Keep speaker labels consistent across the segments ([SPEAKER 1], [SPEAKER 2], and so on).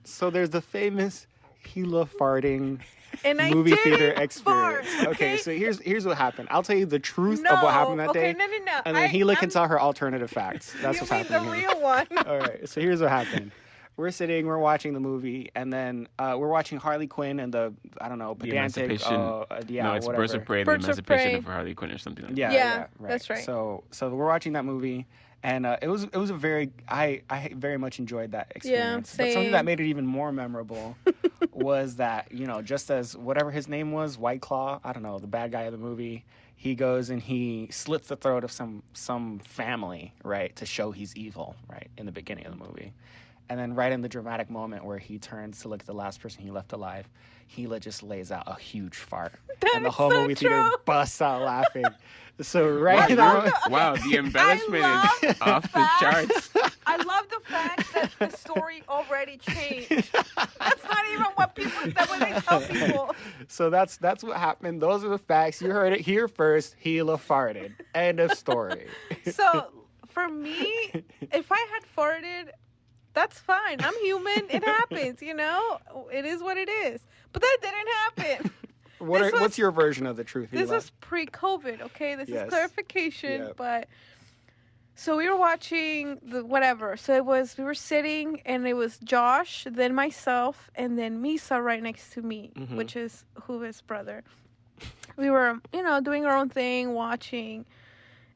[SPEAKER 1] So there's the famous Gila farting
[SPEAKER 2] And I
[SPEAKER 1] movie theater
[SPEAKER 2] didn't
[SPEAKER 1] experience.
[SPEAKER 2] fart,
[SPEAKER 1] Okay, so here's what happened. I'll tell you the truth
[SPEAKER 2] No,
[SPEAKER 1] of what happened that
[SPEAKER 2] okay,
[SPEAKER 1] day.
[SPEAKER 2] no.
[SPEAKER 1] And then Gila can
[SPEAKER 2] I'm-
[SPEAKER 1] tell her alternative facts. That's
[SPEAKER 2] You
[SPEAKER 1] what's
[SPEAKER 2] mean
[SPEAKER 1] happening.
[SPEAKER 2] the
[SPEAKER 1] here.
[SPEAKER 2] real one.
[SPEAKER 1] All right, so here's what happened. We're watching the movie, and then we're watching Harley Quinn and the pedantic.
[SPEAKER 3] Emancipation.
[SPEAKER 1] No, it's
[SPEAKER 3] Birds
[SPEAKER 1] whatever.
[SPEAKER 3] of Prey, the
[SPEAKER 2] Birds of
[SPEAKER 3] Emancipation
[SPEAKER 2] Prey.
[SPEAKER 3] of Harley Quinn or something like that.
[SPEAKER 1] Yeah, right.
[SPEAKER 2] that's right.
[SPEAKER 1] So we're watching that movie, and it was a very I very much enjoyed that experience. But something
[SPEAKER 2] same.
[SPEAKER 1] that made it even more memorable was that just as whatever his name was, White Claw, I don't know, the bad guy of the movie, he goes and he slits the throat of some family, right, to show he's evil, right, in the beginning of the movie. And then right in the dramatic moment where he turns to look at the last person he left alive, Gila just lays out a huge fart. And the whole
[SPEAKER 2] so
[SPEAKER 1] movie theater
[SPEAKER 2] true.
[SPEAKER 1] busts out laughing. So right in the moment,
[SPEAKER 3] Wow, the embellishment is off the charts.
[SPEAKER 2] I love the fact that the story already changed. That's not even what people said when they tell people.
[SPEAKER 1] So that's what happened. Those are the facts. You heard it here first. Gila farted. End of story.
[SPEAKER 2] So for me, if I had farted, that's fine. I'm human. It happens, It is what it is. But that didn't happen.
[SPEAKER 1] What's your version of the truth,
[SPEAKER 2] This
[SPEAKER 1] Gila?
[SPEAKER 2] was pre-COVID, okay? This
[SPEAKER 1] Yes.
[SPEAKER 2] is clarification,
[SPEAKER 1] Yep.
[SPEAKER 2] but so we were watching whatever. So we were sitting, and it was Josh, then myself, and then Misa right next to me, which is his brother. We were, doing our own thing, watching.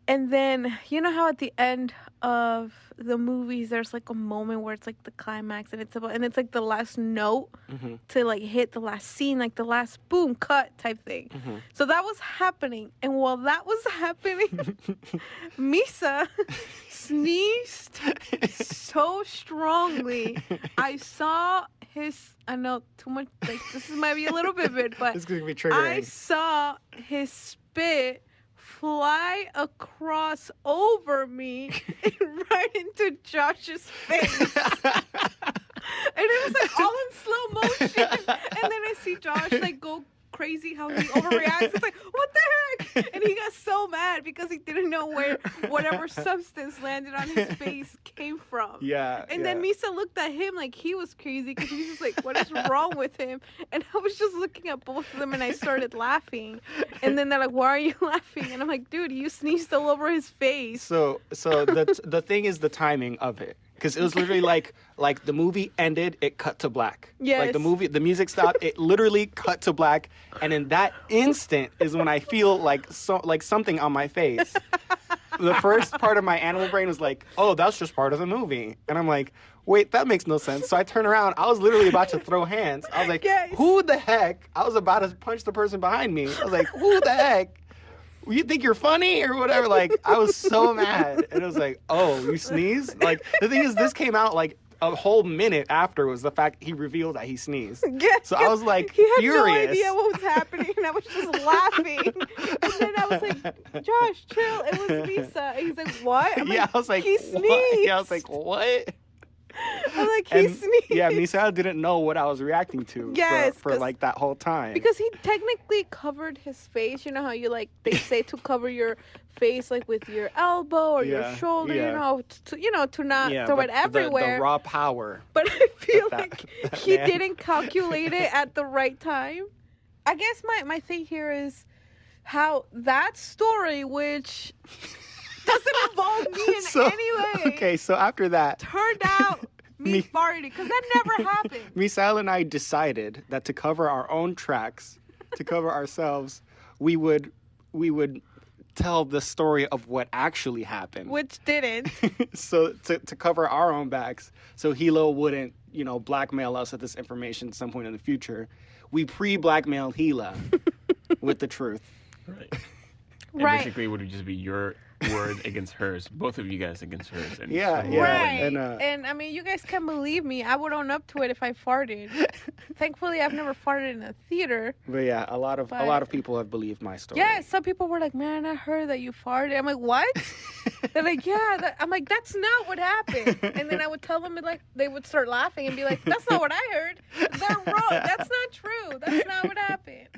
[SPEAKER 2] And then, you know how at the end of the movies, there's like a moment where it's like the climax, and it's like the last note to like hit the last scene, like the last boom cut type thing. So that was happening, and while that was happening, Misa sneezed so strongly. I saw I know too much. Like this might be a little vivid, but
[SPEAKER 1] It's gonna be
[SPEAKER 2] I
[SPEAKER 1] triggering.
[SPEAKER 2] saw his spit fly across over me and right into Josh's face. And it was like all in slow motion. And then I see Josh like go crazy how he overreacts. It's like, what the heck? And he got so mad because he didn't know where whatever substance landed on his face came from.
[SPEAKER 1] Yeah.
[SPEAKER 2] And then Misa looked at him like he was crazy because he was just like, what is wrong with him? And I was just looking at both of them, and I started laughing. And then they're like, why are you laughing? And I'm like, dude, you sneezed all over his face.
[SPEAKER 1] So the thing is the timing of it. Because it was literally like the movie ended, it cut to black.
[SPEAKER 2] Yes.
[SPEAKER 1] Like the music stopped, it literally cut to black, and in that instant is when I feel like something on my face. The first part of my animal brain was like, oh, that's just part of the movie. And I'm like, wait, that makes no sense. So I turn around, I was literally about to throw hands. I was like,
[SPEAKER 2] Yes.
[SPEAKER 1] who the heck? I was about to punch the person behind me. I was like, who the heck? You think you're funny or whatever? Like, I was so mad. And it was like, oh, you sneezed? Like, the thing is, this came out like a whole minute after was the fact he revealed that he sneezed.
[SPEAKER 2] Yes,
[SPEAKER 1] So I was like,
[SPEAKER 2] he had
[SPEAKER 1] furious.
[SPEAKER 2] no idea what was happening, and I was just laughing. And then I was like, Josh, chill. It was Misa. And he's like, what? I'm
[SPEAKER 1] Yeah,
[SPEAKER 2] like,
[SPEAKER 1] I was like,
[SPEAKER 2] he
[SPEAKER 1] what?
[SPEAKER 2] sneezed.
[SPEAKER 1] Yeah, I was like, what?
[SPEAKER 2] I'm like, he
[SPEAKER 1] And
[SPEAKER 2] sneezed.
[SPEAKER 1] yeah, Misa didn't know what I was reacting to
[SPEAKER 2] Yes,
[SPEAKER 1] for
[SPEAKER 2] 'cause-
[SPEAKER 1] like that whole time.
[SPEAKER 2] Because he technically covered his face. You know how they say to cover your face like with your elbow or your
[SPEAKER 1] Yeah,
[SPEAKER 2] shoulder.
[SPEAKER 1] yeah.
[SPEAKER 2] To not
[SPEAKER 1] yeah,
[SPEAKER 2] throw
[SPEAKER 1] but
[SPEAKER 2] it everywhere.
[SPEAKER 1] The raw power.
[SPEAKER 2] But I feel
[SPEAKER 1] that-
[SPEAKER 2] like
[SPEAKER 1] that
[SPEAKER 2] he
[SPEAKER 1] man.
[SPEAKER 2] didn't calculate it at the right time. I guess my thing here is how that story, which doesn't involve me in any way,
[SPEAKER 1] Okay, so after that,
[SPEAKER 2] turned out me
[SPEAKER 1] Me-
[SPEAKER 2] farting, because that never happened.
[SPEAKER 1] Misael and I decided that to cover our own tracks, to cover ourselves, we would tell the story of what actually happened.
[SPEAKER 2] Which didn't.
[SPEAKER 1] So to cover our own backs, so Hilo wouldn't, blackmail us with this information at some point in the future. We pre-blackmailed Hila with the truth.
[SPEAKER 3] Right. And
[SPEAKER 2] Right.
[SPEAKER 3] basically, it would just be your word against hers, both of you guys against hers. And
[SPEAKER 1] Yeah,
[SPEAKER 3] so
[SPEAKER 1] yeah.
[SPEAKER 2] Right.
[SPEAKER 1] And,
[SPEAKER 2] And I mean, you guys can't believe me. I would own up to it if I farted. Thankfully, I've never farted in a theater.
[SPEAKER 1] But yeah, a lot of people have believed my story.
[SPEAKER 2] Yeah, some people were like, man, I heard that you farted. I'm like, what? They're like, yeah. I'm like, that's not what happened. And then I would tell them, and like, they would start laughing and be like, that's not what I heard. They're wrong. That's not true. That's not what happened.